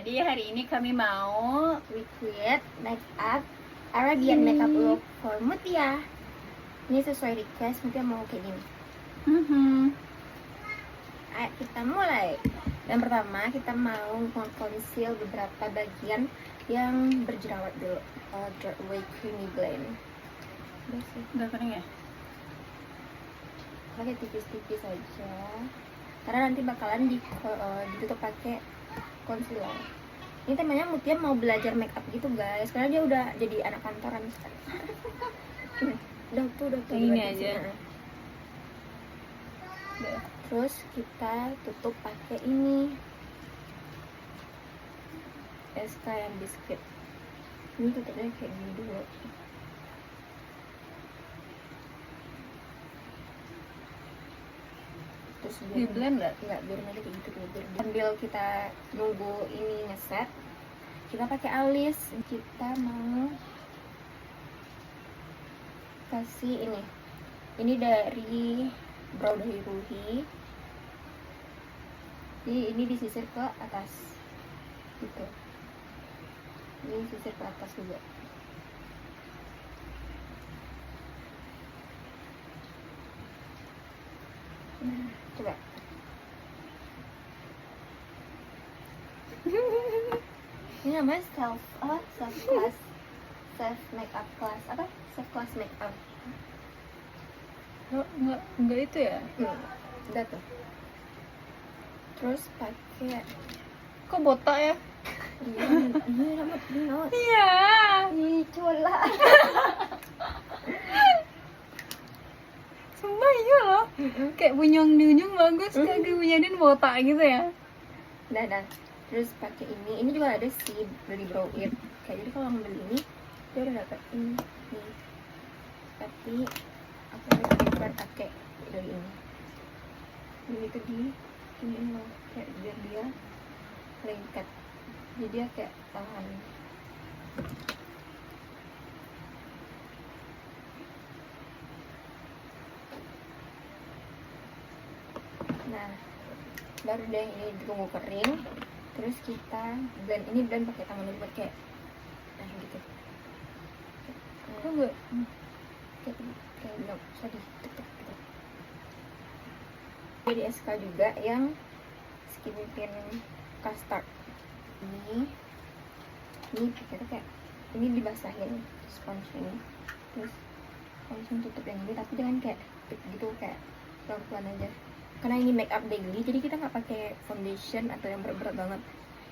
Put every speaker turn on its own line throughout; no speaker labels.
Jadi hari ini kami mau
recreate makeup Arabian makeup look for Mutia. Ini sesuai request, Mutia mau kayak gini. Ayo kita mulai. Yang pertama kita mau conceal beberapa bagian yang berjerawat dulu. Dark Way Creamy Blend. Udah sih.
udah kering ya?
Pakai tipis-tipis aja. Karena nanti bakalan ditutup pakai concealer. Ini temanya Mutia mau belajar makeup gitu guys, karena dia udah jadi anak kantoran sekarang. udah tuh
Ini aja.
Udah. Terus kita tutup pakai ini SK yang biskuit. Ini tutupnya kayak gini dulu. Terus
Di blend nggak?
Enggak, biar nanti kayak gitu dulu. Sambil kita nunggu ini ngeset, kita pakai alis. Kita mau kasih ini dari Brow dari Ruhi. Ini disisir ke atas gitu. Ini sisir ke atas juga. Nah, coba. Ini namanya self class, self makeup class, apa? Self class makeup.
Oh, enggak itu ya?
Udah tuh. Terus pakai
Kok botak ya?
ini rambut binot.
Iya.
Ih, cola.
Sumpah iya loh. Kayak bunyong-bunyong bagus, kagak punya Din botak gitu ya.
Dah. Terus pakai ini. Ini juga ada sih dari Brow It. Kayak jadi kalau beli ini dia udah dapet ini nih. Tapi aku prefer pakai dari ini. Jadi itu ini loh, kayak biar dia lengket. Jadi dia kayak tahan. Nah, baru deh ini ditunggu kering. Terus kita blend pakai tangan dulu, pakai gitu.
Kok enggak?
Kayak belum usah ditutup gitu. Jadi SK juga yang skin tint custard. Ini pakai tuh kayak ini dibasahin sponge ini. Terus langsung tutup yang ini, tapi jangan kayak gitu, kayak pelan-pelan aja. Karena ini make up daily, jadi kita nggak pakai foundation atau yang berat-berat banget.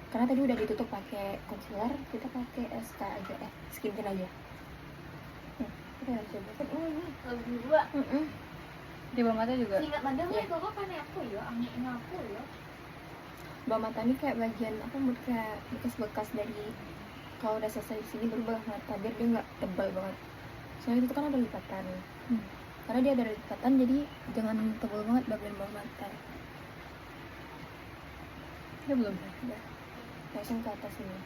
Karena tadi udah ditutup pakai concealer, kita pakai SK aja, skin tint aja. Udah coba kan ini.
Kedua,
Di bawah mata juga.
ingat madam
Iya.
itu kan aku ya, angin aku ya.
Bawah mata ini kayak bagian apa, kayak bekas-bekas dari kalau udah selesai di sini baru bawah mata, biar dia nggak tebal banget. Soalnya itu kan ada lipatan. Karena dia ada lipatan, jadi jangan tebal banget bagian bawah mata.
Ya belum.
Udah, langsung ke atas ini.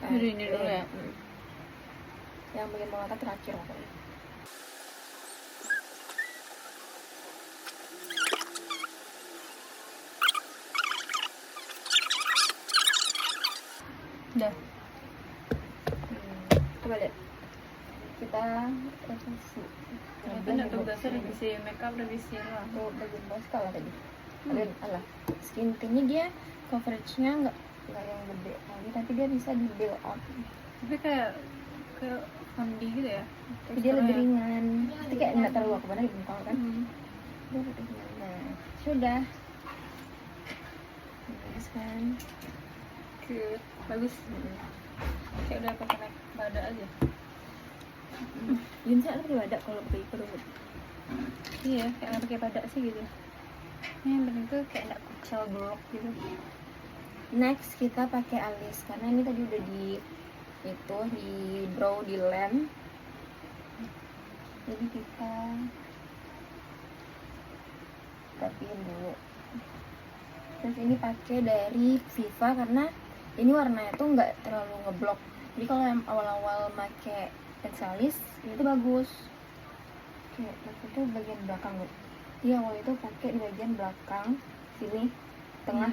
Jadi ini dulu ya.
Yang bagian bawah mata terakhir pokoknya.
Udah.
Coba lihat. Kita revisi.
Ternyata udah tugas revisi makeup, revisi lah.
Tuh bagian bawah skala tadi. Kalian skin tintnya dia coveragenya nggak yang gede kali, tapi dia bisa di build up.
Tapi kayak fondi gitu ya.
Tapi dia lebih ringan. Tapi kayak nggak terlalu aku mana di bengkal kan. Dia lebih ringan. Nah, sudah. Bagus kan?
Cute. Bagus. Kayak udah pakai make badak aja.
Yunsa ada wadah kalau pakai kerudung.
Iya, kayak nggak pakai badak sih gitu. Ini yang penting tuh kayak nggak kucel blok gitu.
Next kita pakai alis, karena ini tadi udah di brow, di lem. Jadi kita rapiin dulu. Terus ini pakai dari Viva karena ini warnanya tuh nggak terlalu ngeblok. Jadi kalau yang awal-awal pakai pensalis ini tuh bagus. Ya, itu bagian belakang nih. Dia awal itu pakai di bagian belakang sini, tengah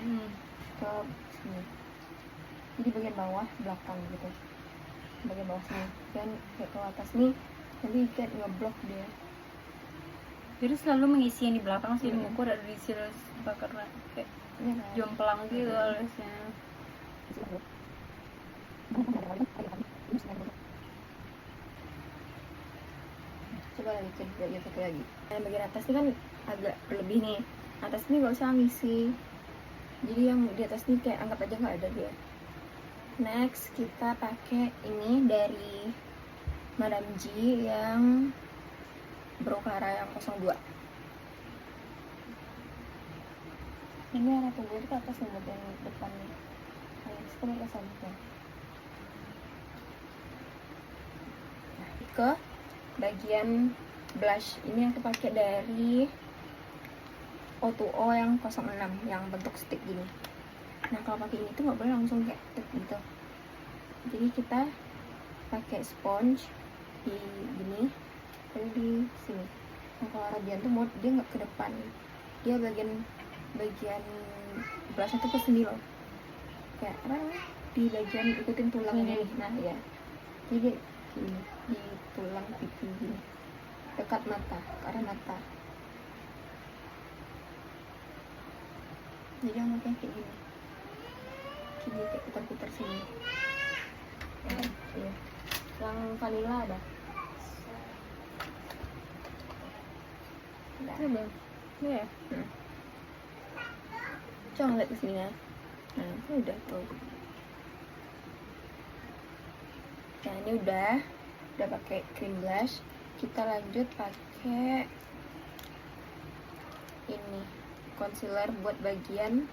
ke sini. Jadi bagian bawah belakang gitu. Bagian bawah sini dan kayak ke atas nih, nanti kayak ngeblok dia.
Jadi selalu mengisi yang di belakang sih, ukur ada di sini karena kayak
Iya kan?
jomplang gitu alisnya.
Coba lagi cek bagian satu lagi. Yang bagian atas ini kan agak berlebih nih. Atas ini gak usah ngisi. Jadi yang di atas ini kayak anggap aja nggak ada dia. Next kita pakai ini dari Madame G yang Brokara yang 02. Ini arah tubuh itu ke atas nih, bagian depan nih. Nah, sekarang ke samping. Nah, ke bagian blush ini aku pakai dari O2O yang 06 yang bentuk stick gini. Nah, kalau pakai ini tuh nggak boleh langsung kayak gitu. Jadi kita pakai sponge di gini, lalu di sini. Nah, kalau Radiant tuh mau dia nggak ke depan, dia bagian blushnya tuh ke sini loh, kayak apa namanya, di bagian ikutin tulang ini. Nah ya, jadi gini di tulang pipi gini, dekat mata, ke arah mata. Jadi yang kayak gini, kayak putar-putar sini. Ya. Yang vanilla ada.
Coba. Iya.
Coba ngeliat ke sini ya. Nah, itu udah tuh. Nah, ini udah pakai cream blush. Kita lanjut pakai ini concealer buat bagian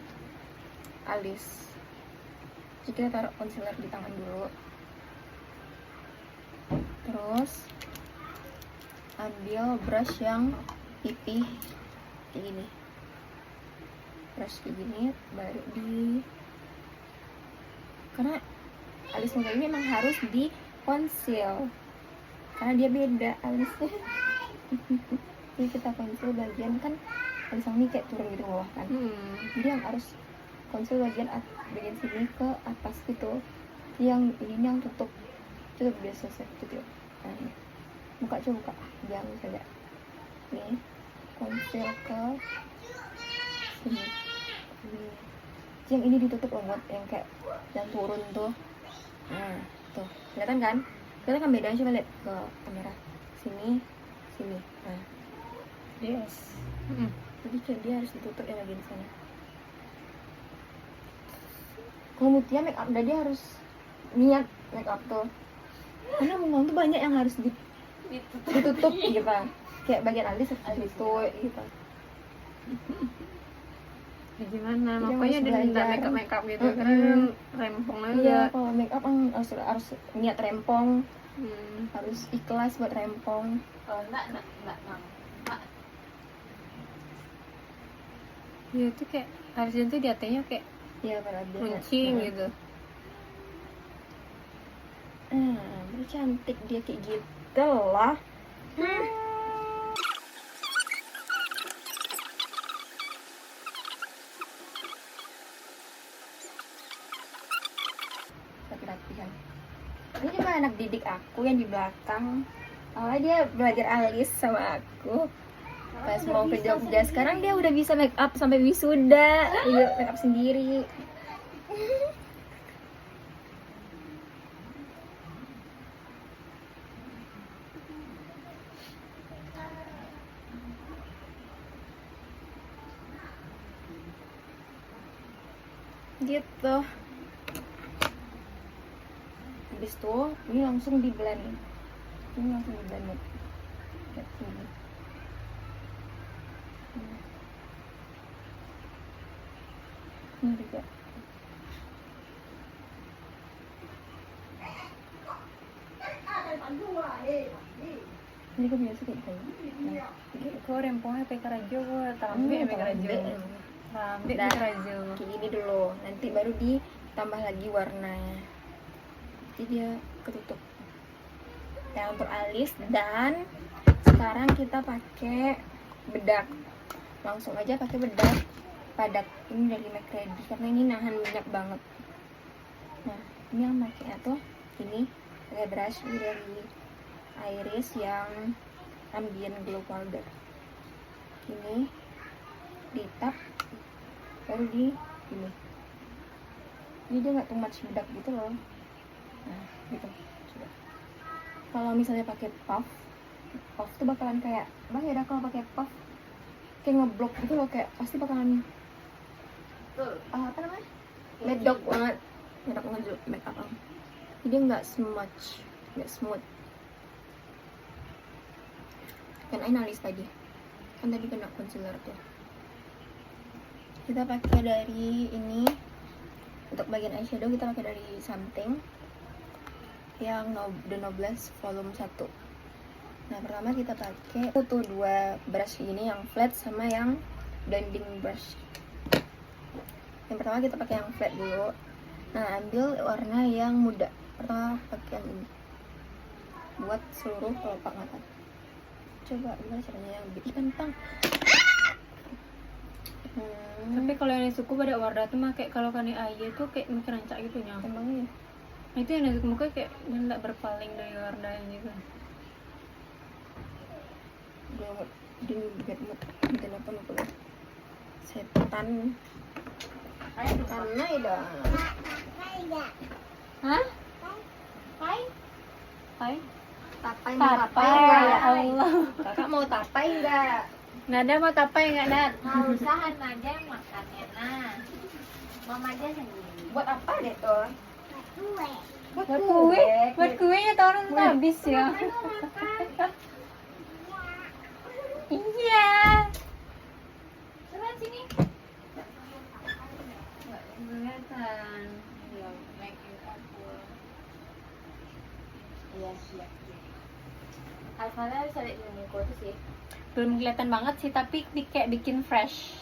alis. Jadi kita taruh concealer di tangan dulu. Terus ambil brush yang pipih kayak gini. Brush kayak gini, baru karena alis muka ini memang harus di conceal karena dia beda alisnya. Jadi kita conceal bagian, kan alis yang ini kayak turun gitu bawah kan, jadi yang harus conceal bagian sini ke atas gitu. Yang ini yang tutup biasa gitu. Nah, ini buka, coba buka, jangan saja nih, conceal ke sini. Yang ini ditutup loh, yang kayak yang turun tuh. Nah, tuh kelihatan kan? Kelihatan kan bedanya? Coba lihat ke kamera. Sini. Nah,
Yes.
jadi kayak dia harus ditutup ya bagian sana. Kalau Mutia make up dia harus niat make up tuh, karena memang tuh banyak yang harus ditutup gitu. Kayak bagian alis harus ditutup gitu.
Ya gimana?
Jadi
Makanya
harus
dia minta
belajar.
makeup gitu karena rempong aja.
Iya, kalau make up kan harus niat rempong, harus ikhlas buat rempong.
Enggak.
Ya itu kayak harusnya tuh di hatinya kayak
Ya pada dia
runcing gitu.
Baru cantik dia kayak gitu lah. Rapi-rapikan. Ini juga anak didik aku yang di belakang. Awalnya dia belajar alis sama aku. Pas mau ke Jogja, sekarang dia udah bisa make up sampai wisuda. Dia make up sendiri. Gitu. Habis itu ini langsung di blend. Kayak gini. Ini juga. Ini gue biasa kayak gitu.
Kau rempongnya pakai kerajo, kau tarambe pakai kerajo. Tarambe pakai kerajo.
Kayak gini dulu, nanti baru ditambah lagi warnanya. Jadi dia ketutup. Nah, untuk alis dan Sekarang kita pakai bedak. Langsung aja pakai bedak padat. Ini dari McReady karena ini nahan minyak banget. Nah, ini yang pakai tuh ini pakai brush ini dari Iris yang Ambient Glow Powder. Ini ditap baru di ini. Jadi dia nggak too much bedak gitu loh. Nah, gitu. Coba. Kalau misalnya pakai puff tuh bakalan kayak bahaya dah kalau pakai puff. Kayak ngeblok gitu loh, kayak pasti bakalan apa namanya? Medok banget make up. Jadi nggak smooth. Kan analis tadi. Kan tadi kena concealer tuh. Kita pakai dari ini. Untuk bagian eyeshadow kita pakai dari Something yang The Noblesse volume 1. Nah, pertama kita pakai tuh dua brush ini yang flat sama yang blending brush. Yang pertama kita pakai yang flat dulu. Nah, ambil warna yang muda. Pertama pakai yang ini buat seluruh kelopak mata. Coba gimana caranya yang lebih pantang.
Tapi kalau yang suku pada warna tuh mah kayak kalau kan aja tuh kayak mikir rancak gitu nya.
Emangnya
Nah, itu yang suku muka kayak nggak berpaling dari warna yang gitu.
gue di get mood dan apa nih setan karena ya
Hah?
Hai.
Hai?
tapai
Tapai, ya Allah.
kakak mau tapai enggak
Nada mau tapai nggak Nad?
Nah, usahan aja yang makannya. Nah, mama aja sendiri.
buat apa deh tuh
Buat kue? Buat kuenya tuh orang tuh habis ya. Iya.
Coba sini. Nggak kelihatan. Ya, making aku. Iya, siap. Alfanya bisa lihat ini tuh sih.
Belum kelihatan banget sih, tapi kayak bikin fresh.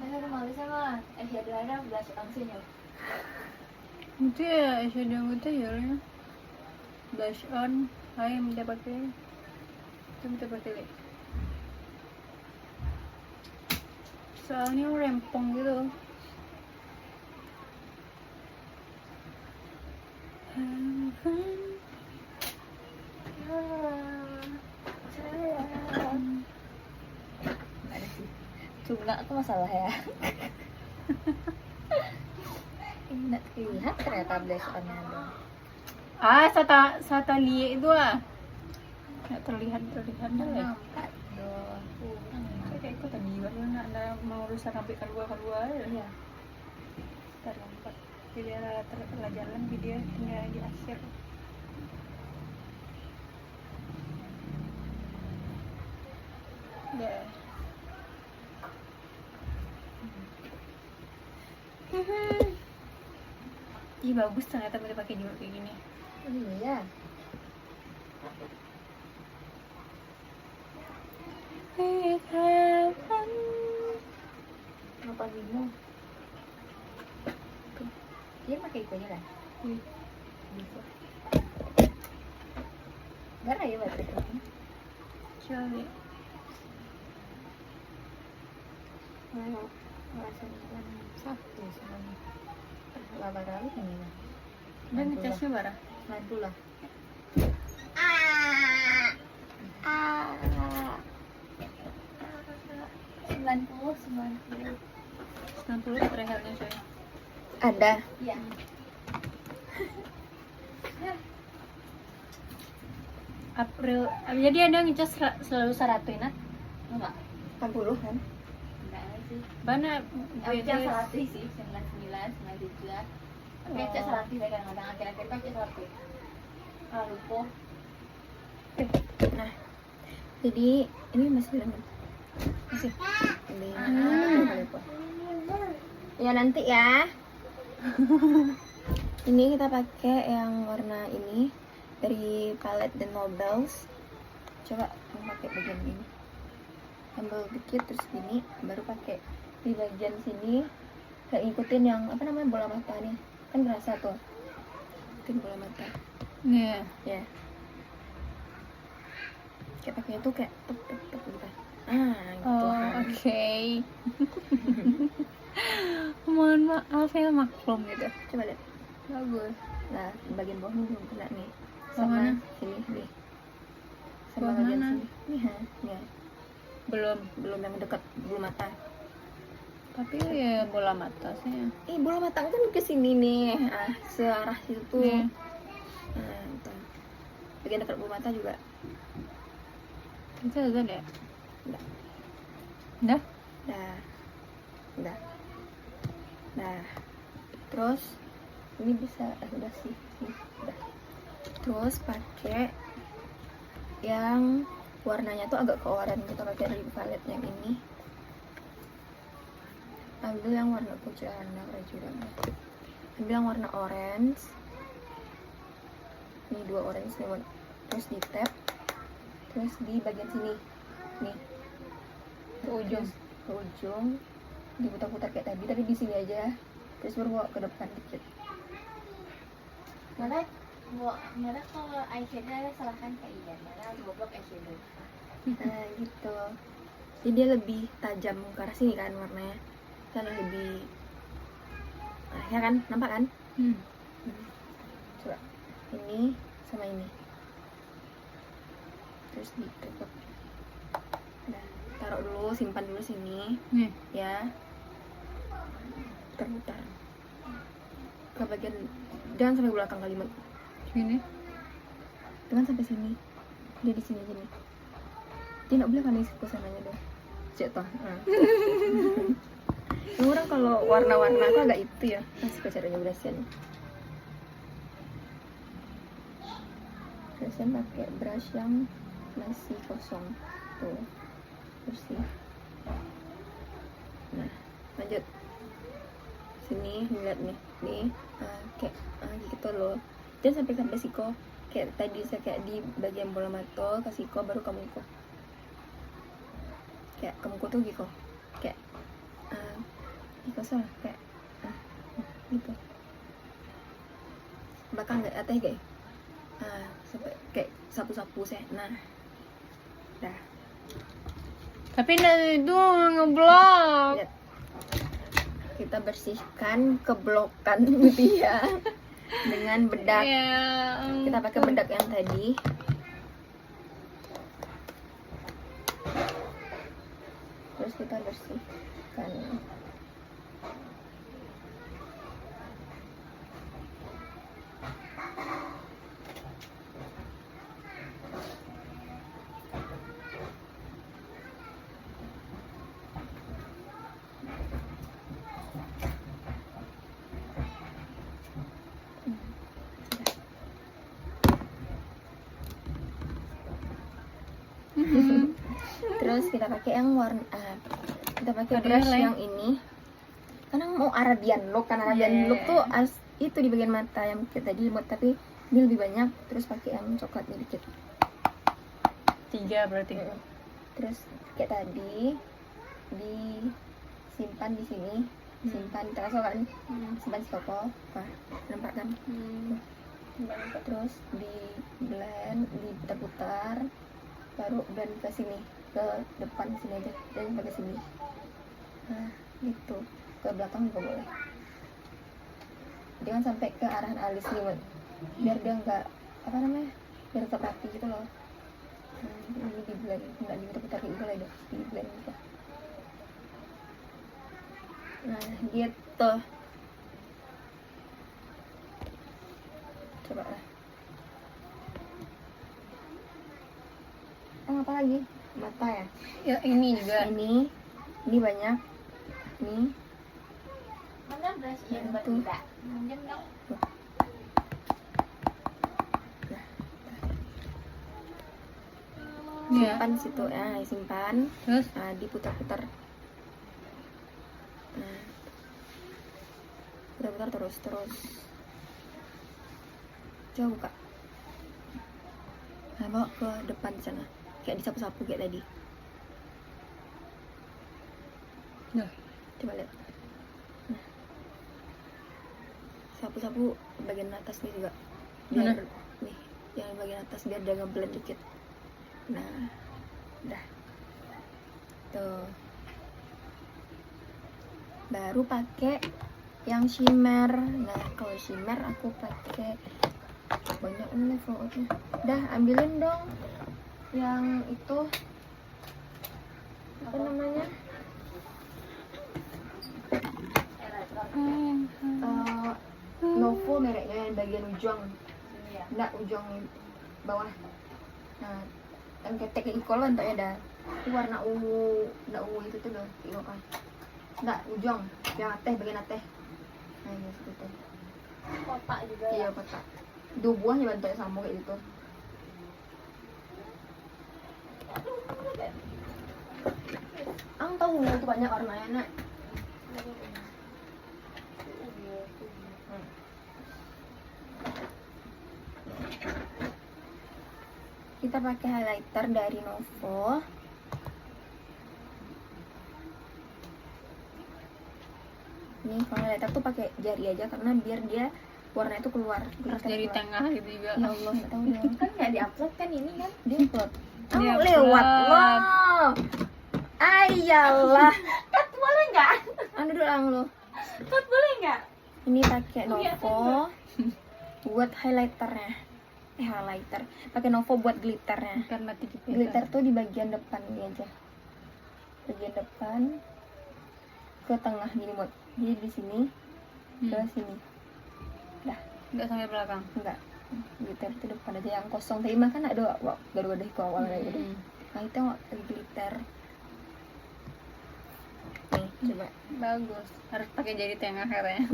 Masa malu sama eyeshadow ada blush on sini.
Itu ya eyeshadow itu ya blush on. Hai, minta pakai. Itu minta pakai lagi. Soalnya rempong gitu.
Cuma aku masalah ya nggak terlihat ternyata blush on-nya ada.
Ah, sata liye itu ah. Nggak terlihat dah ya.
Nampak tuh.
Kayak ikut tadi juga lu nak mau urusan sampai keluar ya.
Iya.
Terlambat. Jadi telah jalan video tinggal di akhir. Deh. Ih, bagus ternyata bisa pakai juga kayak gini.
Iya. Apa bingung? Dia pakai ikunya kan? Bisa. Gara ya baterai.
Coba.
Mau merasa satu semuanya. Berapa kali ini?
Dan ngecasnya barah.
Mantul lah.
90.
90 terakhirnya coy.
Ada.
Iya.
April. Jadi ada ngecas selalu 100 Nat?
Enggak.
80 kan?
Enggak sih.
Mana
Cek selatih sih 99, 97. Oke, cek selatih saya kadang-kadang akhir-akhir kan cek selatih. Ah, lupa.
Nah, jadi ini masih lemon. Masih. Ini kali apa? Ya nanti ya. Ini kita pakai yang warna ini dari palette dan Nobles. Coba yang pakai bagian ini. Ambil dikit terus gini, baru pakai di bagian sini. Kayak ngikutin yang apa namanya bola mata nih. Kan berasa tuh. Ikutin bola mata.
Nih.
Ya. Kayak pakai itu kayak tek tek tek gitu. Ah, gitu.
Oh, oke. Mohon maaf ya, maklum gitu.
Coba lihat.
Bagus.
Nah, bagian bawah ini belum kena nih.
Bawah mana?
Sini nih. Sama
Bawah
bagian
mana?
sini. Nih, ha. Ya.
Belum
Yang dekat bulu mata.
tapi ya bola mata sih.
Bola mata kan ke sini nih. Ah, searah situ tuh.
Nih.
Nah, itu. Bagian dekat bulu mata juga.
Itu udah deh.
Udah.
Udah?
Dah. Udah. Nah. Terus ini bisa udah sih. Nih, udah. Terus pakai yang warnanya tuh agak ke oranye, kita pakai dari palette yang ini. Ambil yang warna pucana keracunan. Ambil yang warna orange. Ini 2 orange nih. Terus di tap. Terus di bagian sini. Nih.
Ke ujung.
Ke ujung. Diputar-putar kayak tadi, tapi di sini aja. Terus baru bawa ke depan dikit.
Nara kalau eyeshadow salahkan kayak Ian. Nara goblok eyeshadow.
Nah gitu. Jadi dia lebih tajam ke arah sini kan warnanya. Karena lebih ya kan, nampak kan? Coba ini sama ini. Terus ditutup. Nah, taruh dulu, simpan dulu sini.
Nih.
Ya. Putar-putar. Ke bagian, jangan sampai belakang kalimat.
Sini.
Jangan sampai sini. Dia di sini gini. Dia nggak boleh kan di sananya dong. Jatuh. Orang kalau warna-warna itu agak itu ya. Masih ke caranya berasian. Berasian pakai brush yang masih kosong. Tuh. Bersih. Nah, lanjut. Sini lihat nih. Nih, kayak gitu loh. Jangan sampai ke siko. Kayak tadi saya kayak di bagian bola mata kasih ko baru kamu ikut. Kayak kamu tuh gitu. Kayak salah kayak gitu. Bakal nggak atas guys. Sampai kayak sapu-sapu saya. Nah, dah.
Tapi nanti itu ngeblok.
Lihat. Kita bersihkan keblokan dia dengan bedak.
Ya,
Kita pakai bedak yang tadi. Terus kita bersihkan. Terus kita pakai yang warna kita pakai brush yang ini karena mau Arabian look kan. Arabian look tuh itu di bagian mata yang kita tadi buat, tapi ini lebih banyak. Terus pakai yang coklatnya dikit.
3 berarti.
Terus kayak tadi disimpan di sini, simpan terasa kan, simpan siko. Nah, nampak kan? Terus di blend, diputar-putar, baru blend ke sini, ke depan sini aja, dan pakai sini. Nah, gitu. Ke belakang juga boleh. Jangan sampai ke arahan alis nih, Wan. Biar dia nggak apa namanya, biar tetap rapi gitu loh. Nah, ini di blend, nggak diputar-putar kayak gitu lah, di blend gitu. Nah, gitu. Coba lah. Apa lagi? Mata ya?
Ya, ini juga.
Ini banyak. nih.
Mana brush in buat
Tuh.
kita? Minjem dong.
Iya.
Simpan situ ya, simpan.
Terus
Nah, diputar-putar. Nah, putar-putar terus. Coba buka. Nah, bawa ke depan sana. Kayak disapu-sapu kayak tadi.
nah,
Coba lihat. Nah, sapu-sapu bagian atas nih juga. Biar
Mana?
nih, yang bagian atas biar dia ngeblend dikit. Nah, udah. Tuh. Baru pakai yang shimmer. Nah, kalau shimmer aku pakai banyak ini falloutnya. Dah, ambilin dong yang itu apa namanya? Novo mereknya yang bagian ujung.
Sini ya.
Enggak, ujung bawah. Nah, yang ketek kayak ikol entar ya dah. Itu warna ungu, enggak ungu itu tuh loh, tengok kan. Enggak, ujung, yang ateh bagian ateh. Nah, ini seperti itu.
Kotak juga
Iya,
ya.
kotak. 2 buah ya bentuknya sama kayak gitu. Ang tahu itu banyak warnanya, Nak. Kita pakai highlighter dari Novo. Nih, kalau highlighter tuh pakai jari aja karena biar dia warna itu keluar.
terus
Glitter
dari
keluar.
tengah gitu juga.
Ya Allah, nggak tahu deh.
Kan nggak diupload kan ini kan?
Dia upload. Oh,
Dia
lewat.
upload.
Wow. Ayalah.
Cut boleh nggak?
Anu dulu ang lo.
Cut boleh nggak?
Ini pakai
Iya,
Novo buat highlighternya. Highlighter. Pakai Novo buat glitternya.
Kan mati kita.
Glitter tuh di bagian depan ini aja. Bagian depan ke tengah gini mod. Jadi di sini ke sini. Dah,
Enggak sampai belakang.
enggak. Glitter itu depan aja yang kosong. Tadi mah kan ada baru ada ke awal kayak gitu. Nah, itu lagi glitter. Nih, coba.
Bagus. Harus pakai jari tengah katanya.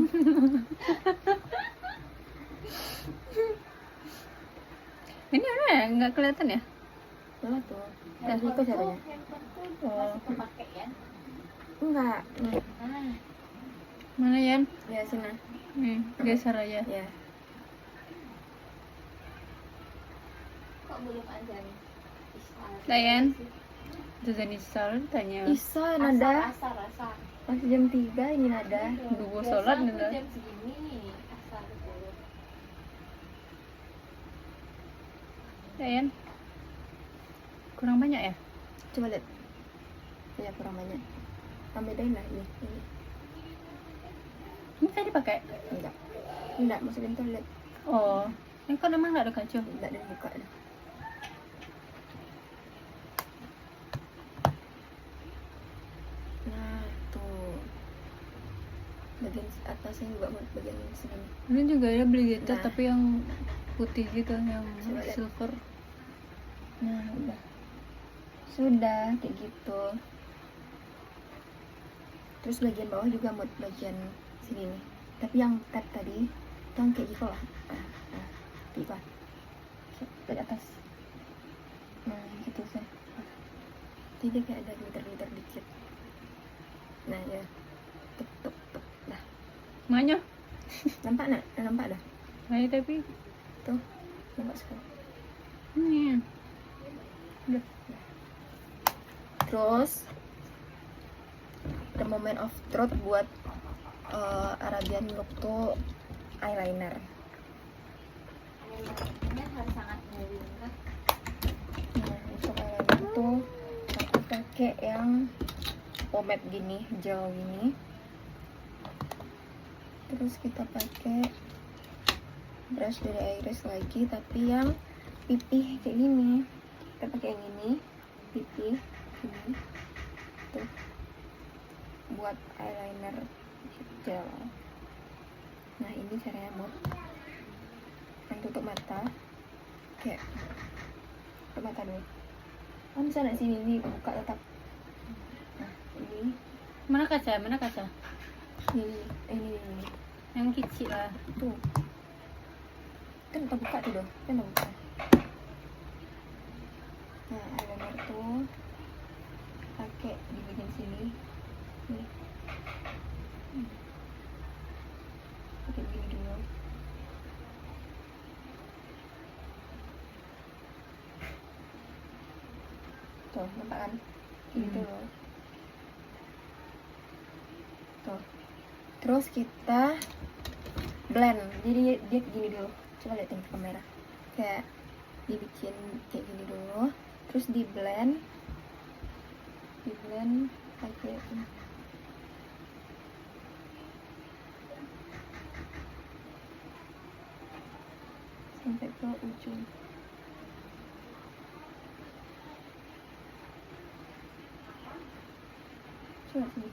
Ini mana ya? Nggak kelihatan ya?
Mana tuh? Dan itu caranya.
Handphone tuh
Oh.
masih kepake ya.
Enggak. Nih,
Ah,
Mana Yan?
ya sini.
Nih, geser aja.
Ya.
kok belum ada nih? Isal.
Dayan. Sudah install tanya.
Isa nada
Asar.
masih jam 3 ini nada.
Dua sholat nih,
Biasa
Nada.
aku jam segini. Asar dulu.
Dayan. Kurang banyak ya?
Coba lihat. Ya kurang banyak. Tambahin lah ini.
Ini tadi pakai.
Enggak. Enggak, masih bentar lihat.
Oh, ini kan emang nggak ada kaca.
Enggak ada buka dah. Nah, tuh. Bagian atasnya juga bagian sini.
Ini juga ada beli gitu,
Nah.
tapi yang putih gitu, yang
Coba lihat.
silver.
Nah, udah. Sudah kayak gitu. Terus bagian bawah juga buat bagian sini nih. Tapi yang tab tadi itu yang kayak gitu lah. Gitu lah. Dari atas. Nah, gitu sih. Jadi dia kayak ada glitter-glitter dikit. Nah, ya. Tuk. Dah.
Mana?
Nampak nak? Nampak dah.
Mana tapi?
Tuh. Nampak sekarang.
Ini. Udah.
Terus the moment of truth buat Arabian look tuh eyeliner.
Ini harus sangat melintas.
Nah, untuk eyeliner tuh aku pakai yang pomade gini, gel gini. Terus kita pakai brush dari Iris lagi, tapi yang pipih kayak gini. Kita pakai yang ini, pipih ini. Tuh. Buat eyeliner gel. Nah, ini caranya buat yang tutup mata. Kayak tutup mata dulu. Bisa nggak sini ini buka tetap. Nah, ini
Mana kaca? Mana kaca?
Ini.
Yang kecil lah.
Tuh. Kan kita buka tuh dong. Kan udah buka. Nah, eyeliner tuh pakai di bagian sini. Nih. Pakai begini dulu. Tuh, nampak kan? Gitu loh. Tuh. Terus kita blend. Jadi dia gini dulu. Coba liatin ke kamera. Kayak dibikin kayak gini dulu. Terus di blend pakai ini. Sampai ke ujung. Coba sini.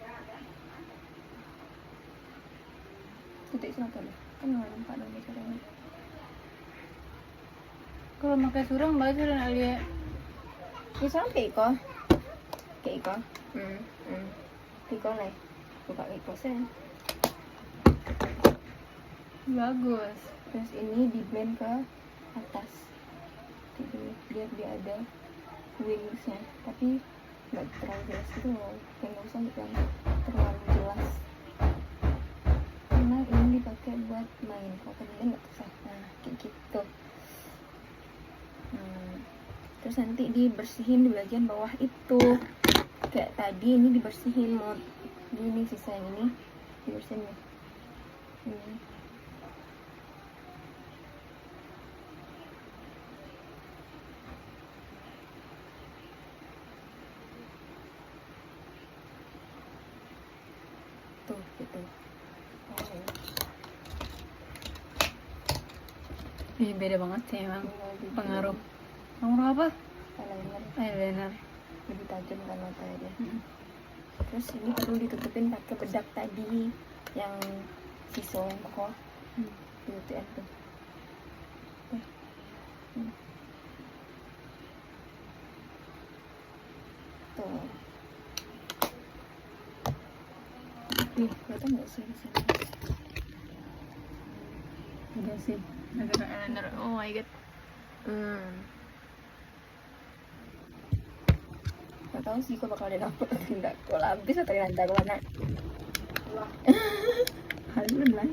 Titik selatan ya. Kan nggak nampak dong caranya.
Kalau pakai surang baca dan alia.
Ini sampai kok. Kayak kok. Iko nih. Buka Iko sen.
Bagus.
Terus ini di blend ke atas. Jadi biar dia ada wingsnya. Tapi nggak terlalu jelas itu loh. Kayak nggak usah yang terlalu jelas. Karena ini dipakai buat main. Kalau kemudian nggak usah. Nah kayak gitu. Terus nanti dibersihin di bagian bawah itu. Kayak tadi ini dibersihin mau gini, sisa yang ini dibersihin nih. Ini. Tuh gitu.
Ih, beda banget sih emang.
Ini
Pengaruh. Pengaruh apa?
eyeliner
Eyeliner.
lebih tajam kan matanya dia. Terus ini perlu ditutupin pakai bedak tadi yang siswa yang bawah. Ditutupin tuh. Tuh. Nih, kelihatan nggak sih di sini?
Udah sih. Agak eyeliner. Oh my god.
Gak tau sih kok bakal ada dapet atau enggak. Kalau habis atau nanti aku mana? Hal belum lah.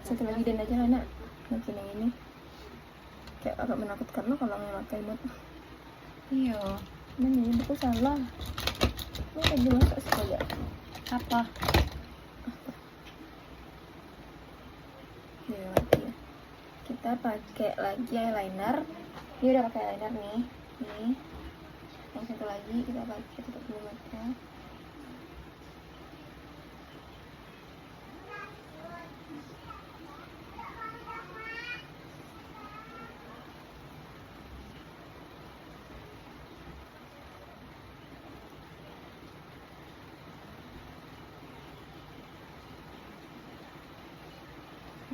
Satu lagi dan aja lah nak. Mungkin yang ini kayak agak menakutkan lo kalau memakai mod.
Iya.
Mana ini aku salah. Lo tadi masak sekali ya?
Apa?
Ya, mati ya. Kita pakai lagi eyeliner. Ini udah pakai eyeliner nih. Nih. Yang satu lagi kita pakai tutup dulu mata.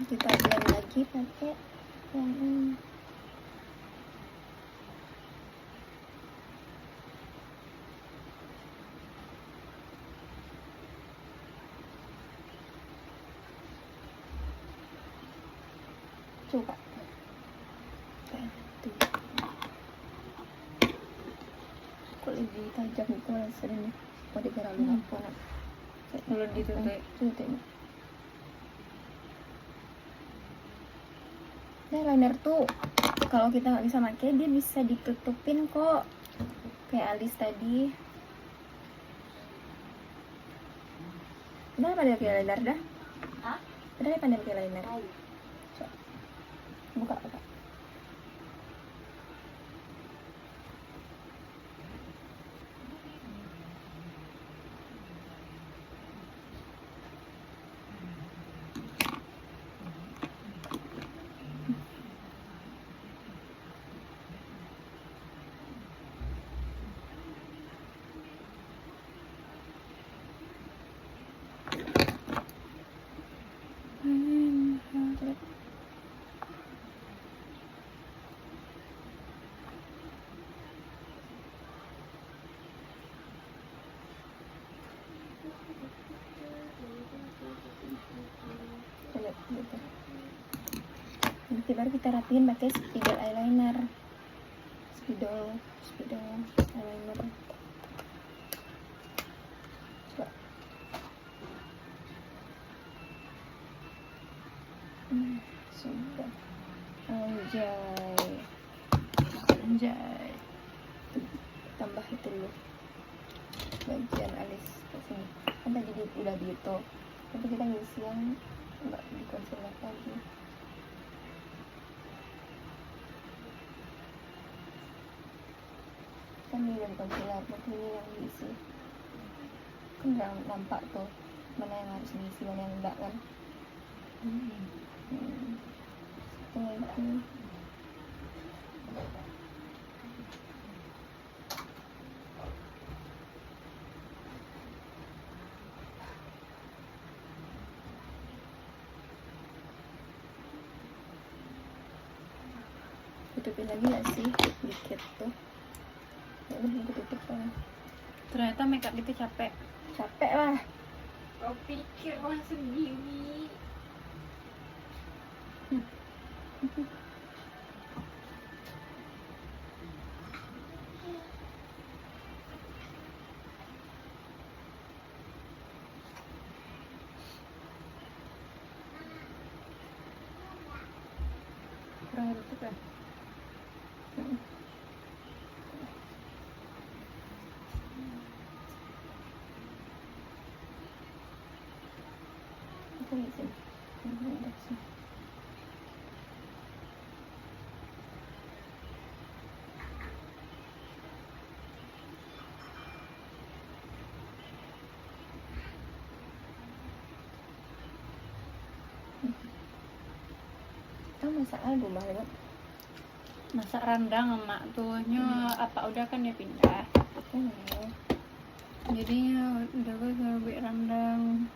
Kita blend lagi pakai yang ini. Coba. Tuh. Kok lebih tajam itu rasanya? Mau digarap apa nak?
Kalau ditutup.
Tutup. Nah, eyeliner tuh kalau kita nggak bisa pakai dia bisa ditutupin kok kayak alis tadi. Udah pandai pakai eyeliner dah?
Hah?
Udah pandai pakai eyeliner?
Ayo.
Coba. Buka. gitu. Nanti baru kita rapiin pakai spidol eyeliner. Spidol eyeliner. Coba. Sudah. Anjay. Tambah itu dulu. Bagian alis ke sini. Kan tadi udah gitu. Tapi kita ngisi yang enggak di concealer lagi. Kan ini udah di concealer, nanti ini yang diisi. Kan nggak nampak tuh mana yang harus diisi, mana yang enggak kan. Satu lagi. Tutupin lagi gak sih dikit tuh. Ya udah aku tutup soalnya.
Ternyata makeup itu capek.
Capek lah.
Kau pikir orang sendiri.
Kurang tutup ya.
Aku izin. Udah sih. Kita masak rumah lewat.
Masak rendang emak tuhnya apa udah kan dia pindah. Jadi udah gue suruh beli rendang.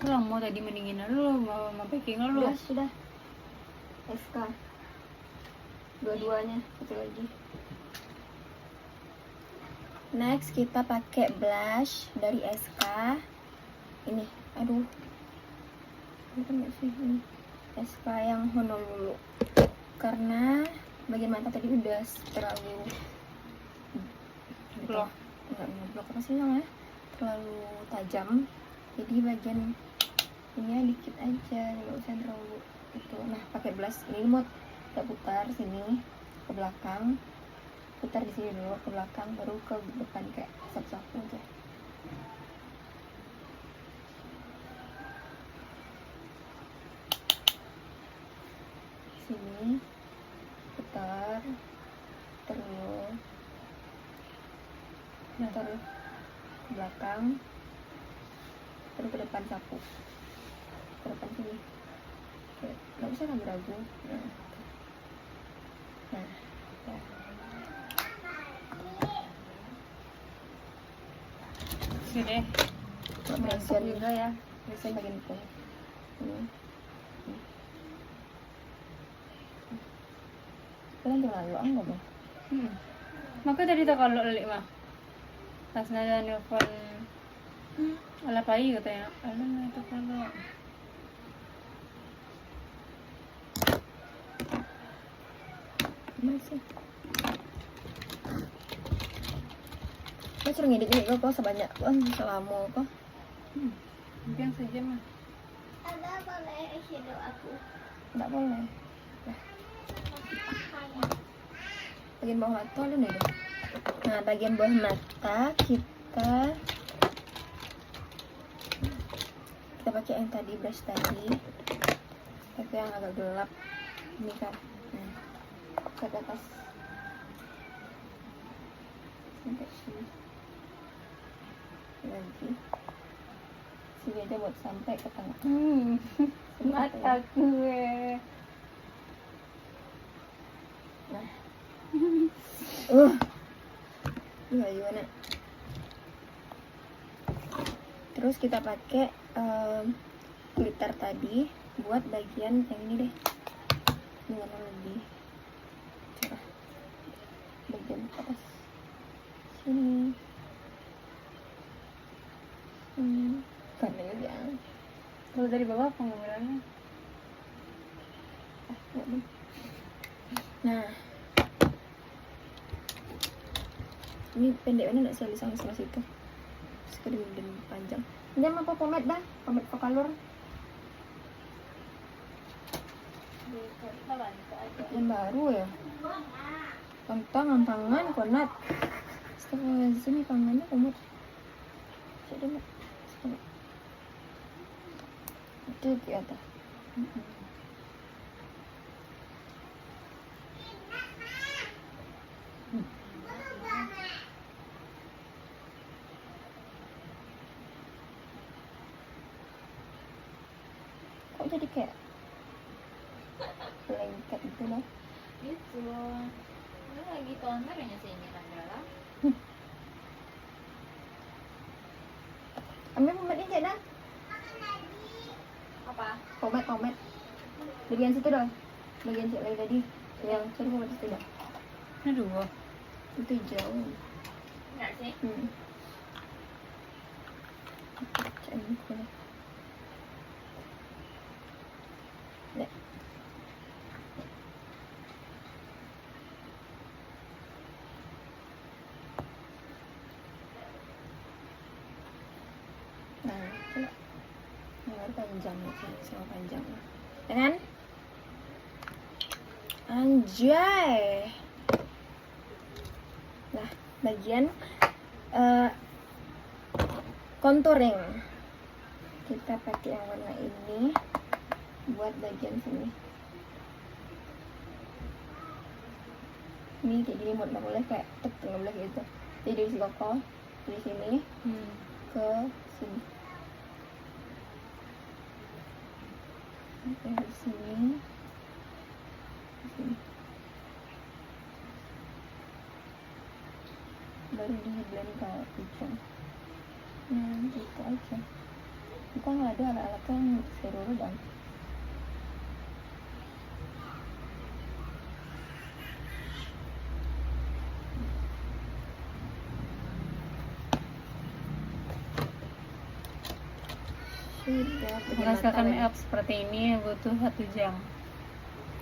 Tuh mau tadi mendingin lu mau packing lu.
Sudah. SK. Dua-duanya, satu lagi. Next kita pakai blush dari SK. Ini, aduh. Ini kan nggak sih ini. SK yang Honolulu. Karena bagian mata tadi udah terlalu
Blok.
Enggak ngeblok apa sih namanya? Terlalu tajam. Jadi bagian ini dikit aja, nggak usah terlalu itu. Nah, pakai blush ini mau kita putar sini ke belakang, putar di sini dulu ke belakang, baru ke depan kayak sapu-sapu aja. Sini putar terus putar ke belakang, terus ke depan sapu, ke depan sini. Nggak usah ragu-ragu. Nah, ya.
Sudah.
Masuk
juga ya.
Biasanya bagian itu. Kalian terlalu enggak bang?
Maka tadi tak kalau lelik mah. Pas nada nelfon ala pai katanya. Alah itu kalau
Masih. Kau suruh ngedit ini kok sebanyak kan selama kok.
mungkin saja mah.
Ada boleh eyeshadow aku.
Enggak boleh. Nah, bagian bawah mata lu nih. Nah, bagian bawah mata kita pakai yang tadi brush tadi. Pakai yang agak gelap ini kan. Nah, ke atas sampai sini lagi. Sini aja buat sampai ke tengah.
Mata gue.
Nah, gimana? Terus kita pakai glitter tadi buat bagian yang ini deh, dengan lebih cerah. Bagian atas sini. Karena ya.
Kalau dari bawah penggambarannya
tuh. Nah, ini pendek mana nggak sih alisang sebelah situ? Sekali dan panjang. Ini apa pomade dah? Pomade Pocalor. Yang baru ya? Pantangan konat. Setelah sini tangannya komut. Jadi mak. Itu di atas. Kok jadi kayak lengket gitu loh?
Itu. Ini lagi toner ya sih ini Nandala.
Ambil pomade ini dah.
Apa?
Pomade. Bagian situ dah. Bagian situ lagi tadi. Yang cari pomade situ dah.
Aduh.
Itu jauh.
Enggak sih?
Cari muka lah. Nek. Nah, itu baru panjang sih, sama panjang. Ya kan? Anjay. Nah, bagian contouring. Kita pakai yang warna ini buat bagian sini. Ini kayak gini nggak boleh kayak nggak boleh gitu. Jadi dari si koko dari sini ke sini. Dari sini ke sini. Baru di blend ke ujung. Nah, gitu aja. Kita nggak ada alat-alat yang seru dong. Sudah.
Menghasilkan make up seperti ini butuh 1 jam.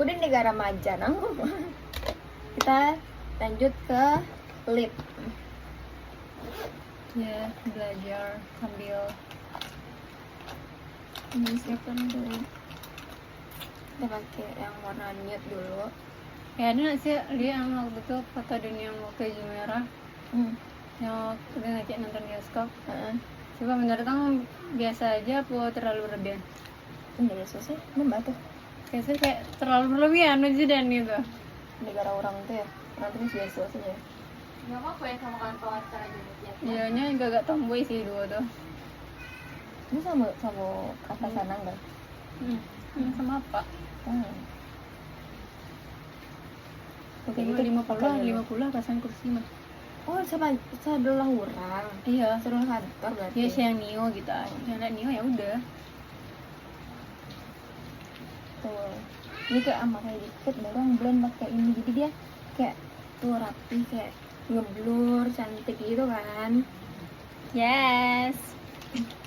Udah negara maja nanggung. Kita lanjut ke lip.
Ya, belajar sambil
Menyiapkan dulu. Kita pakai yang warna nude dulu.
ya ada nggak sih dia yang waktu itu foto dunia yang waktu baju merah yang waktu ngajak nonton bioskop. Coba menurut kamu biasa aja apa terlalu berlebihan?
Udah selesai, nambah tuh.
Biasanya kayak terlalu berlebihan aja dan gitu.
Negara orang tuh ya, nanti biasa saja.
Enggak apa-apa ya sama kantor cara jemput ya.
Ianya juga agak tomboy sih dua tuh.
Ini sama kata sana enggak?
Ini sama apa?
Oke,
Lima
gitu.
50 pasangan kursi mah.
Oh, sama adalah orang.
Iya.
Seluruh kantor berarti.
Ya si yang Nio gitu aja. Yang Nio ya udah.
Tuh. Ini kayak sama kayak dikit baru yang blend pakai ini, jadi dia kayak tuh rapi, kayak ngeblur cantik gitu kan.
Yes.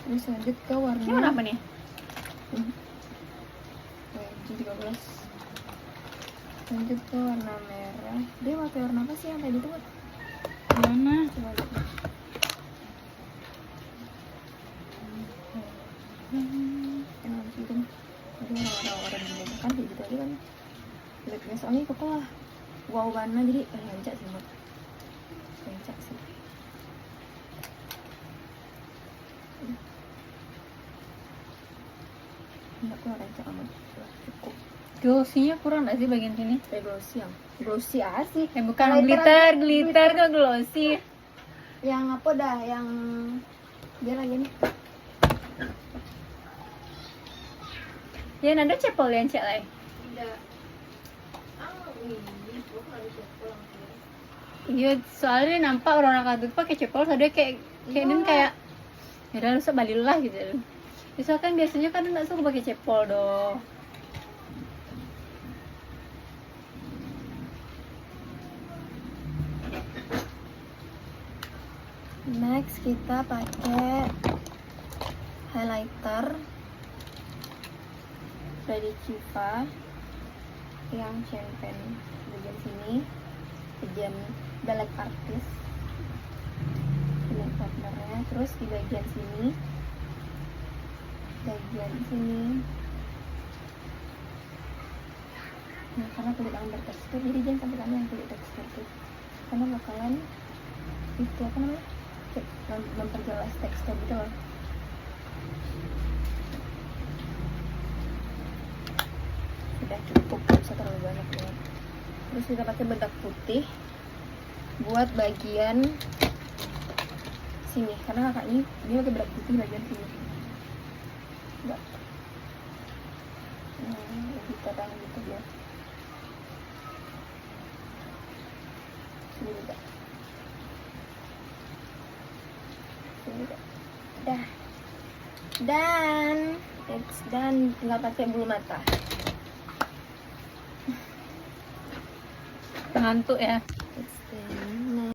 Terus lanjut ke warna.
Ini warna apa nih?
Jadi 13. Lanjut ke warna merah. Dia pakai warna apa sih yang tadi tuh?
Mana?
Coba lihat. Yang habis itu tadi warna-warna di kan kayak gitu aja kan. Lihatnya soalnya kok lah wow warna jadi rancak sih mak. Rancak sih. Enggak keluar rancak amat. Cukup.
Glossy-nya kurang nggak sih bagian sini?
Kayak glossy yang glossy asik.
Bukan
Glitter,
glitter ke glossy.
Yang apa dah yang dia lagi nih.
Ya nada cepol yang cek lai.
Tidak. Ini bukan ada siapa yang
Iya, soalnya nampak orang kadut pakai cepol, ada kayak dan kayak ya udah lu balik lah gitu. Misalkan biasanya kan nggak suka pakai cepol dong.
Next kita pakai highlighter dari Kiva. yang champagne di bagian sini, bagian ballet artis ini partnernya. Terus di bagian sini nah karena kulit kamu bertekstur jadi jangan sampai kamu yang kulit tekstur tuh, karena bakalan itu apa namanya kayak memperjelas tekstur gitu loh. Udah cukup, gak usah terlalu banyak nih. Terus kita pakai bedak putih buat bagian sini karena kakak ini dia pakai bedak putih bagian sini. Enggak. Lebih terang gitu ya. Sini juga. Sini juga. Dah. Dan it's done, tinggal pakai bulu mata.
Ngantuk ya.